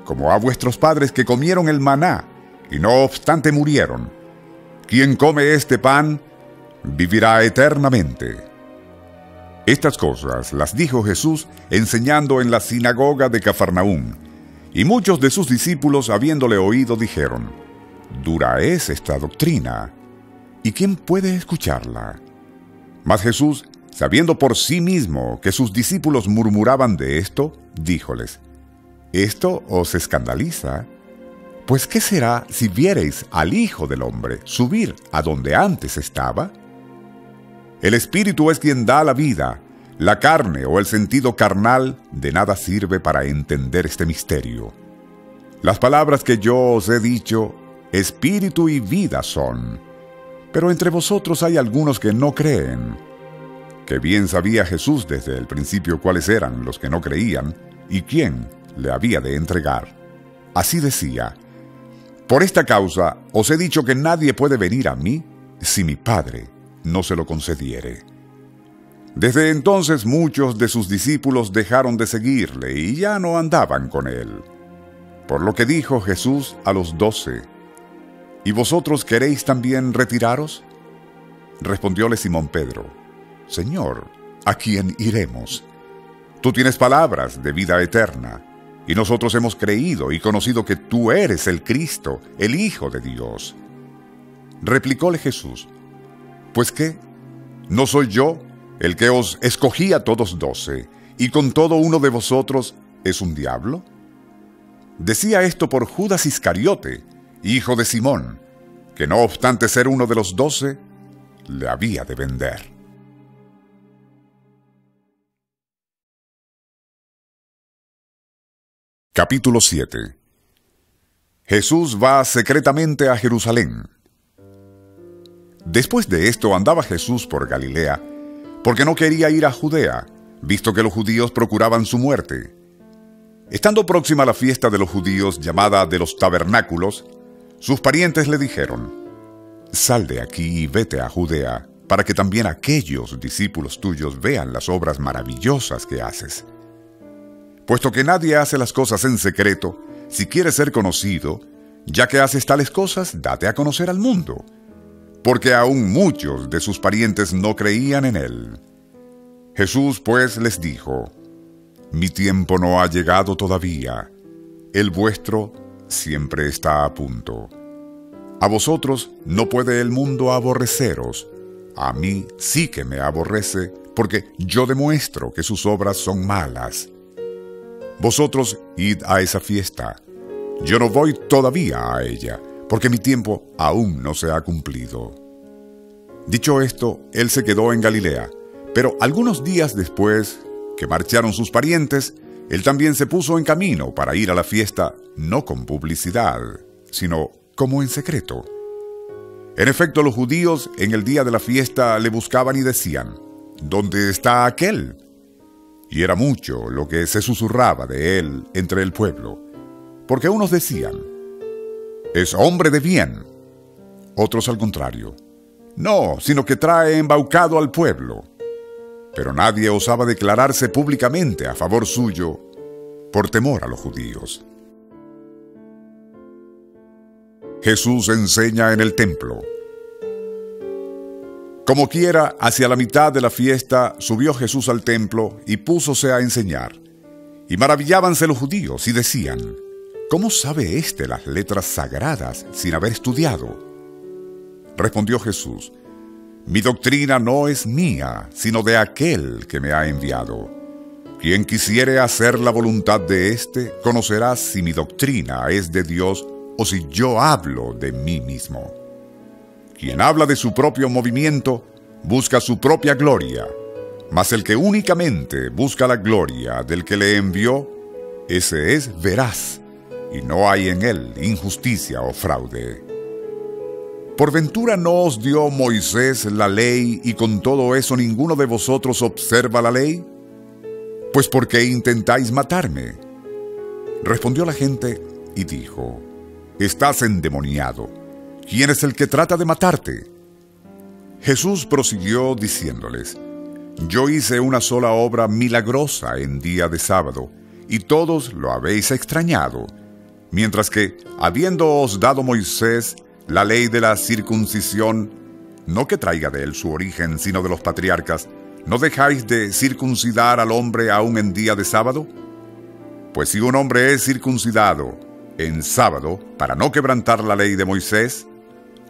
como a vuestros padres que comieron el maná y no obstante murieron. Quien come este pan vivirá eternamente. Estas cosas las dijo Jesús enseñando en la sinagoga de Cafarnaúm, y muchos de sus discípulos, habiéndole oído, dijeron: Dura es esta doctrina, ¿y quién puede escucharla? Mas Jesús, sabiendo por sí mismo que sus discípulos murmuraban de esto, díjoles: ¿Esto os escandaliza? Pues ¿qué será si viereis al Hijo del Hombre subir a donde antes estaba? El Espíritu es quien da la vida. La carne o el sentido carnal de nada sirve para entender este misterio. Las palabras que yo os he dicho, espíritu y vida son. Pero entre vosotros hay algunos que no creen. Que bien sabía Jesús desde el principio cuáles eran los que no creían y quién le había de entregar. Así decía: Por esta causa os he dicho que nadie puede venir a mí si mi Padre no se lo concediere. Desde entonces muchos de sus discípulos dejaron de seguirle y ya no andaban con él. Por lo que dijo Jesús a los 12: ¿Y vosotros queréis también retiraros? Respondióle Simón Pedro: Señor, ¿a quién iremos? Tú tienes palabras de vida eterna, y nosotros hemos creído y conocido que tú eres el Cristo, el Hijo de Dios. Replicóle Jesús: ¿Pues qué? ¿No soy yo el que os escogí a todos 12, y con todo uno de vosotros es un diablo? Decía esto por Judas Iscariote, hijo de Simón, que no obstante ser uno de los 12, le había de vender. Capítulo 7. Jesús va secretamente a Jerusalén. Después de esto andaba Jesús por Galilea, porque no quería ir a Judea, visto que los judíos procuraban su muerte. Estando próxima la fiesta de los judíos, llamada de los tabernáculos, sus parientes le dijeron: Sal de aquí y vete a Judea, para que también aquellos discípulos tuyos vean las obras maravillosas que haces. Puesto que nadie hace las cosas en secreto, si quieres ser conocido, ya que haces tales cosas, date a conocer al mundo. Porque aún muchos de sus parientes no creían en él. Jesús pues les dijo: Mi tiempo no ha llegado todavía, el vuestro siempre está a punto. A vosotros no puede el mundo aborreceros, a mí sí que me aborrece, porque yo demuestro que sus obras son malas. Vosotros id a esa fiesta, yo no voy todavía a ella, porque mi tiempo aún no se ha cumplido. Dicho esto, él se quedó en Galilea, pero algunos días después que marcharon sus parientes, él también se puso en camino para ir a la fiesta, no con publicidad, sino como en secreto. En efecto, los judíos en el día de la fiesta le buscaban y decían: ¿Dónde está aquel? Y era mucho lo que se susurraba de él entre el pueblo, porque unos decían: Es hombre de bien. Otros al contrario: No, sino que trae embaucado al pueblo. Pero nadie osaba declararse públicamente a favor suyo por temor a los judíos. Jesús enseña en el templo. Como quiera, hacia la mitad de la fiesta subió Jesús al templo y púsose a enseñar. Y maravillábanse los judíos y decían: ¿Cómo sabe éste las letras sagradas sin haber estudiado? Respondió Jesús: Mi doctrina no es mía, sino de aquel que me ha enviado. Quien quisiere hacer la voluntad de éste, conocerá si mi doctrina es de Dios o si yo hablo de mí mismo. Quien habla de su propio movimiento, busca su propia gloria, mas el que únicamente busca la gloria del que le envió, ese es veraz, y no hay en él injusticia o fraude. ¿Por ventura no os dio Moisés la ley, y con todo eso ninguno de vosotros observa la ley? Pues ¿por qué intentáis matarme? Respondió la gente y dijo: Estás endemoniado. ¿Quién es el que trata de matarte? Jesús prosiguió diciéndoles: Yo hice una sola obra milagrosa en día de sábado, y todos lo habéis extrañado, mientras que, habiéndoos dado Moisés la ley de la circuncisión, no que traiga de él su origen, sino de los patriarcas, ¿no dejáis de circuncidar al hombre aún en día de sábado? Pues si un hombre es circuncidado en sábado, para no quebrantar la ley de Moisés,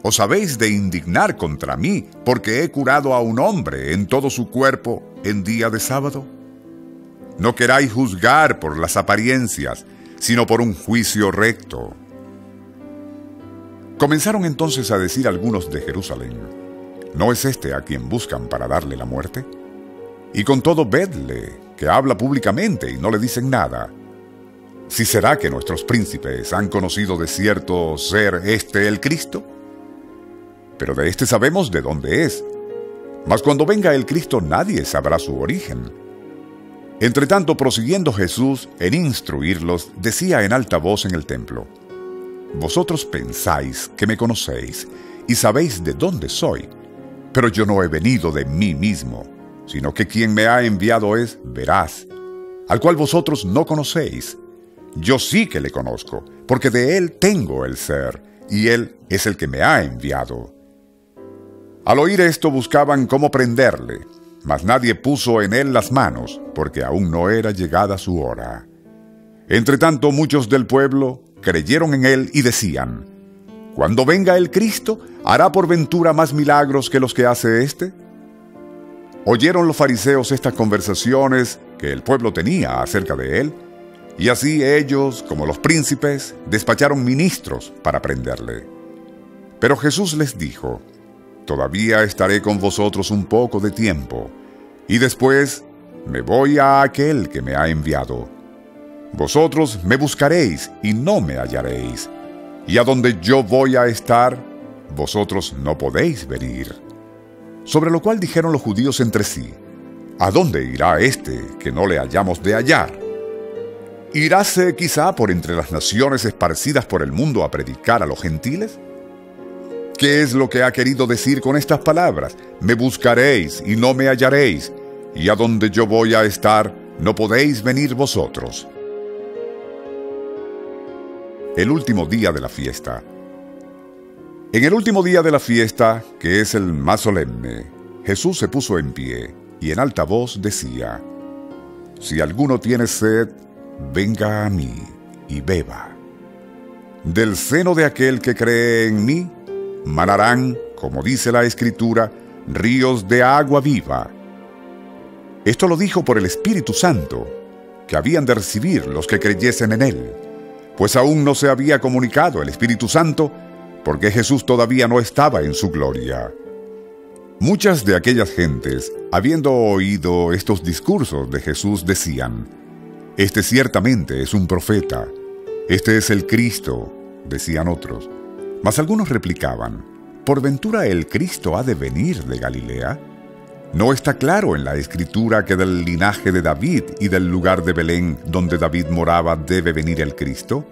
¿os habéis de indignar contra mí, porque he curado a un hombre en todo su cuerpo en día de sábado? No queráis juzgar por las apariencias, sino por un juicio recto. Comenzaron entonces a decir algunos de Jerusalén: ¿no es este a quien buscan para darle la muerte? Y con todo vedle, que habla públicamente y no le dicen nada. ¿Si será que nuestros príncipes han conocido de cierto ser este el Cristo? Pero de este sabemos de dónde es. Mas cuando venga el Cristo nadie sabrá su origen. Entretanto, prosiguiendo Jesús en instruirlos, decía en alta voz en el templo: vosotros pensáis que me conocéis y sabéis de dónde soy, pero yo no he venido de mí mismo, sino que quien me ha enviado es veraz, al cual vosotros no conocéis. Yo sí que le conozco, porque de él tengo el ser, y él es el que me ha enviado. Al oír esto buscaban cómo prenderle, mas nadie puso en él las manos, porque aún no era llegada su hora. Entretanto, muchos del pueblo creyeron en él y decían: cuando venga el Cristo, ¿hará por ventura más milagros que los que hace éste? Oyeron los fariseos estas conversaciones que el pueblo tenía acerca de él, y así ellos, como los príncipes, despacharon ministros para prenderle. Pero Jesús les dijo: todavía estaré con vosotros un poco de tiempo, y después me voy a aquel que me ha enviado. Vosotros me buscaréis y no me hallaréis, y a donde yo voy a estar, vosotros no podéis venir. Sobre lo cual dijeron los judíos entre sí: ¿a dónde irá este que no le hayamos de hallar? ¿Iráse quizá por entre las naciones esparcidas por el mundo a predicar a los gentiles? ¿Qué es lo que ha querido decir con estas palabras? Me buscaréis y no me hallaréis, y a donde yo voy a estar, no podéis venir vosotros. El último día de la fiesta. En el último día de la fiesta, que es el más solemne, Jesús se puso en pie, y en alta voz decía: si alguno tiene sed, venga a mí y beba. Del seno de aquel que cree en mí, manarán, como dice la Escritura, ríos de agua viva. Esto lo dijo por el Espíritu Santo, que habían de recibir los que creyesen en él, pues aún no se había comunicado el Espíritu Santo, porque Jesús todavía no estaba en su gloria. Muchas de aquellas gentes, habiendo oído estos discursos de Jesús, decían: este ciertamente es un profeta, este es el Cristo, decían otros. Mas algunos replicaban: ¿por ventura el Cristo ha de venir de Galilea? ¿No está claro en la Escritura que del linaje de David y del lugar de Belén, donde David moraba, debe venir el Cristo?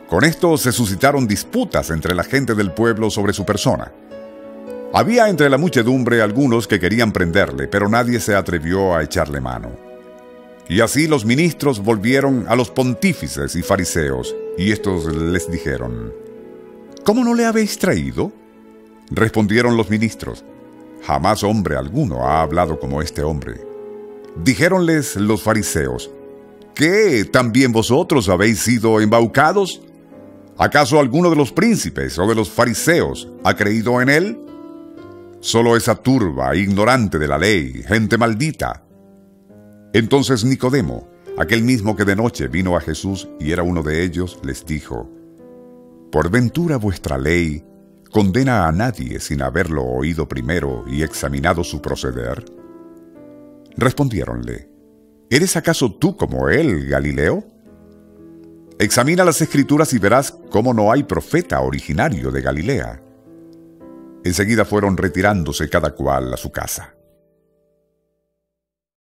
Con esto se suscitaron disputas entre la gente del pueblo sobre su persona. Había entre la muchedumbre algunos que querían prenderle, pero nadie se atrevió a echarle mano. Y así los ministros volvieron a los pontífices y fariseos, y estos les dijeron: ¿cómo no le habéis traído? Respondieron los ministros: jamás hombre alguno ha hablado como este hombre. Dijéronles los fariseos: ¿qué? ¿También vosotros habéis sido embaucados? ¿Acaso alguno de los príncipes o de los fariseos ha creído en él? Solo esa turba, ignorante de la ley, gente maldita. Entonces Nicodemo, aquel mismo que de noche vino a Jesús y era uno de ellos, les dijo: ¿por ventura vuestra ley condena a nadie sin haberlo oído primero y examinado su proceder? Respondiéronle: ¿eres acaso tú como él, Galileo? Examina las Escrituras y verás cómo no hay profeta originario de Galilea. Enseguida fueron retirándose cada cual a su casa.